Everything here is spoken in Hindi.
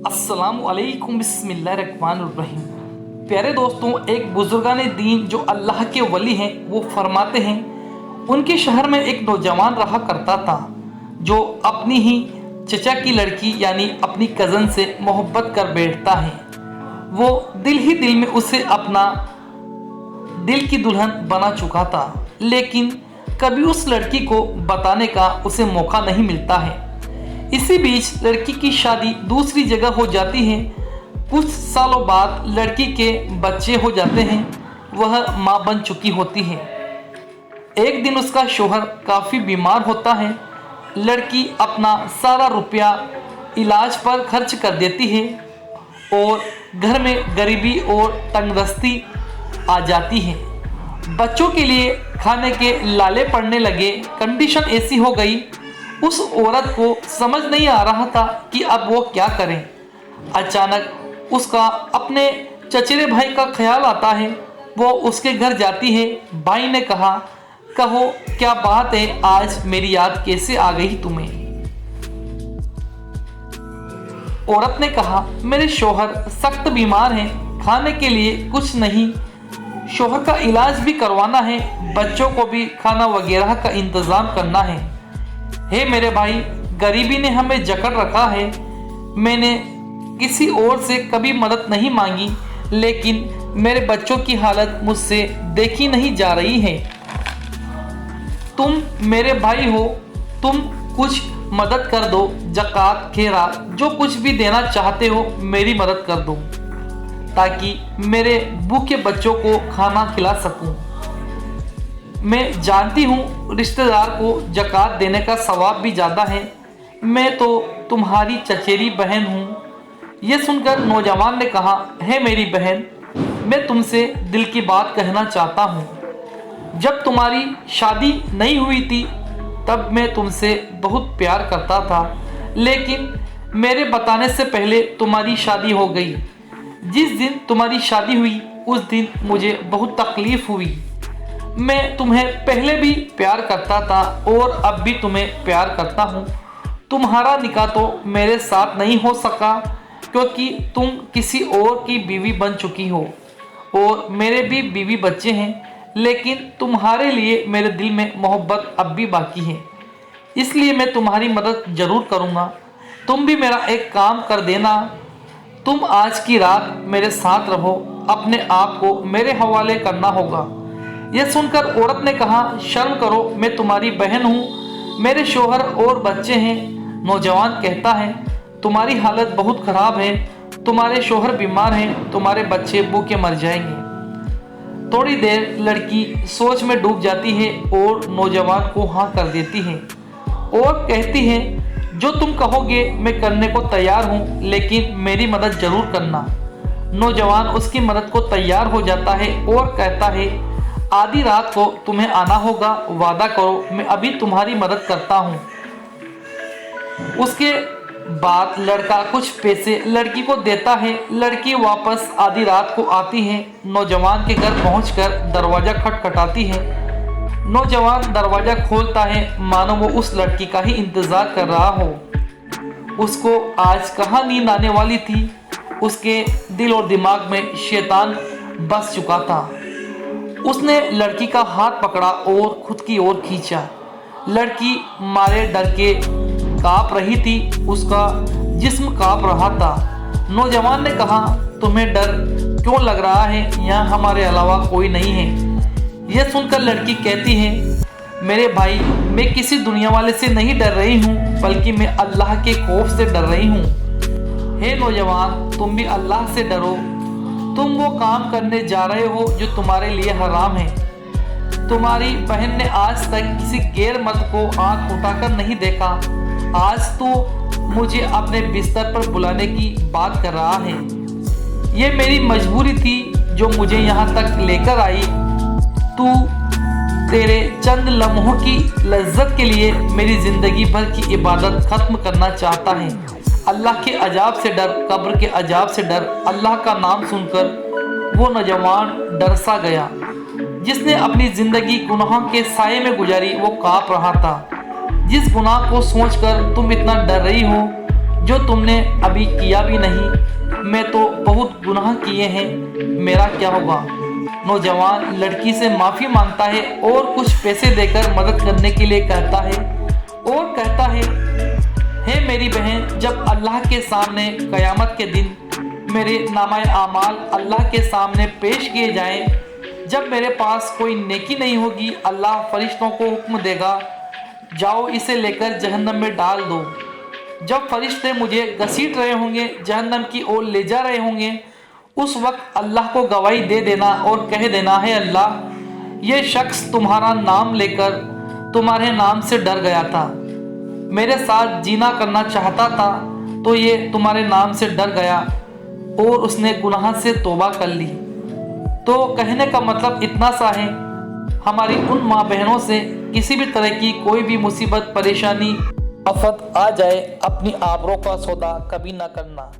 अस्सलामुअलैकुम बिस्मिल्लाहिर्रहमानिर्रहीम। प्यारे दोस्तों, एक बुजुर्गाने दीन जो अल्लाह के वली हैं वो फरमाते हैं, उनके शहर में एक नौजवान रहा करता था जो अपनी ही चचा की लड़की यानी अपनी कज़न से मोहब्बत कर बैठता है। वो दिल ही दिल में उसे अपना दिल की दुल्हन बना चुका था, लेकिन कभी उस लड़की को बताने का उसे मौका नहीं मिलता है। इसी बीच लड़की की शादी दूसरी जगह हो जाती है। कुछ सालों बाद लड़की के बच्चे हो जाते हैं, वह माँ बन चुकी होती है। एक दिन उसका शौहर काफ़ी बीमार होता है। लड़की अपना सारा रुपया इलाज पर खर्च कर देती है और घर में गरीबी और तंगदस्ती आ जाती है। बच्चों के लिए खाने के लाले पड़ने लगे। कंडीशन ऐसी हो गई, उस औरत को समझ नहीं आ रहा था कि अब वो क्या करें। अचानक उसका अपने चचेरे भाई का ख्याल आता है। वो उसके घर जाती है। भाई ने कहा, कहो क्या बात है, आज मेरी याद कैसे आ गई तुम्हें? औरत ने कहा, मेरे शौहर सख्त बीमार हैं, खाने के लिए कुछ नहीं, शौहर का इलाज भी करवाना है, बच्चों को भी खाना वगैरह का इंतज़ाम करना है। हे मेरे भाई, गरीबी ने हमें जकड़ रखा है। मैंने किसी और से कभी मदद नहीं मांगी, लेकिन मेरे बच्चों की हालत मुझसे देखी नहीं जा रही है। तुम मेरे भाई हो, तुम कुछ मदद कर दो। ज़कात खैरात जो कुछ भी देना चाहते हो मेरी मदद कर दो, ताकि मेरे भूखे बच्चों को खाना खिला सकूं। मैं जानती हूँ रिश्तेदार को ज़कात देने का सवाब भी ज़्यादा है। मैं तो तुम्हारी चचेरी बहन हूँ। यह सुनकर नौजवान ने कहा, है मेरी बहन, मैं तुमसे दिल की बात कहना चाहता हूँ। जब तुम्हारी शादी नहीं हुई थी तब मैं तुमसे बहुत प्यार करता था, लेकिन मेरे बताने से पहले तुम्हारी शादी हो गई। जिस दिन तुम्हारी शादी हुई उस दिन मुझे बहुत तकलीफ़ हुई। मैं तुम्हें पहले भी प्यार करता था और अब भी तुम्हें प्यार करता हूँ। तुम्हारा निकाह तो मेरे साथ नहीं हो सका क्योंकि तुम किसी और की बीवी बन चुकी हो और मेरे भी बीवी बच्चे हैं, लेकिन तुम्हारे लिए मेरे दिल में मोहब्बत अब भी बाकी है, इसलिए मैं तुम्हारी मदद ज़रूर करूँगा। तुम भी मेरा एक काम कर देना, तुम आज की रात मेरे साथ रहो, अपने आप को मेरे हवाले करना होगा। यह सुनकर औरत ने कहा, शर्म करो, मैं तुम्हारी बहन हूँ, मेरे शौहर और बच्चे हैं। नौजवान कहता है, तुम्हारी हालत बहुत ख़राब है, तुम्हारे शौहर बीमार हैं, तुम्हारे बच्चे भूखे मर जाएंगे। थोड़ी देर लड़की सोच में डूब जाती है और नौजवान को हाँ कर देती है और कहती है, जो तुम कहोगे मैं करने को तैयार हूँ, लेकिन मेरी मदद ज़रूर करना। नौजवान उसकी मदद को तैयार हो जाता है और कहता है, आधी रात को तुम्हें आना होगा, वादा करो, मैं अभी तुम्हारी मदद करता हूँ। उसके बाद लड़का कुछ पैसे लड़की को देता है। लड़की वापस आधी रात को आती है। नौजवान के घर पहुंचकर दरवाज़ा खटखटाती है। नौजवान दरवाज़ा खोलता है, मानो वो उस लड़की का ही इंतज़ार कर रहा हो। उसको आज कहाँ नींद आने वाली थी। उसके दिल और दिमाग में शैतान बस चुका था। उसने लड़की का हाथ पकड़ा और खुद की ओर खींचा। लड़की मारे डर के काँप रही थी, उसका जिस्म काँप रहा था। नौजवान ने कहा, तुम्हें डर क्यों लग रहा है? यहाँ हमारे अलावा कोई नहीं है। यह सुनकर लड़की कहती है, मेरे भाई, मैं किसी दुनिया वाले से नहीं डर रही हूँ, बल्कि मैं अल्लाह के खौफ से डर रही हूँ। हे नौजवान, तुम भी अल्लाह से डरो। तुम वो काम करने जा रहे हो जो तुम्हारे लिए हराम है। तुम्हारी बहन ने आज तक किसी गैर मर्द को आंख उठाकर नहीं देखा। आज तो मुझे अपने बिस्तर पर बुलाने की बात कर रहा है। ये मेरी मजबूरी थी जो मुझे यहाँ तक लेकर आई। तू तेरे चंद लम्हों की लज्जत के लिए मेरी ज़िंदगी भर की इबादत ख़त्म करना चाहता है। अल्लाह के अजाब से डर, कब्र के अजाब से डर। अल्लाह का नाम सुनकर वो नौजवान डर सा गया। जिसने अपनी ज़िंदगी गुनाहों के साये में गुजारी वो काँप रहा था। जिस गुनाह को सोचकर तुम इतना डर रही हो जो तुमने अभी किया भी नहीं। मैं तो बहुत गुनाह किए हैं, मेरा क्या होगा। नौजवान लड़की से माफ़ी मांगता है और कुछ पैसे देकर मदद करने के लिए कहता है और कहता है, हे मेरी बहन, जब अल्लाह के सामने क़यामत के दिन मेरे नामाए आमाल अल्लाह के सामने पेश किए जाएं, जब मेरे पास कोई नेकी नहीं होगी, अल्लाह फरिश्तों को हुक्म देगा, जाओ इसे लेकर जहन्नम में डाल दो। जब फरिश्ते मुझे घसीट रहे होंगे, जहन्नम की ओर ले जा रहे होंगे, उस वक्त अल्लाह को गवाही दे देना और कह देना है, अल्लाह ये शख्स तुम्हारा नाम लेकर तुम्हारे नाम से डर गया था, मेरे साथ जीना करना चाहता था, तो ये तुम्हारे नाम से डर गया और उसने गुनाह से तौबा कर ली। तो कहने का मतलब इतना सा है, हमारी उन माँ बहनों से किसी भी तरह की कोई भी मुसीबत, परेशानी, आफत आ जाए, अपनी आबरों का सौदा कभी ना करना।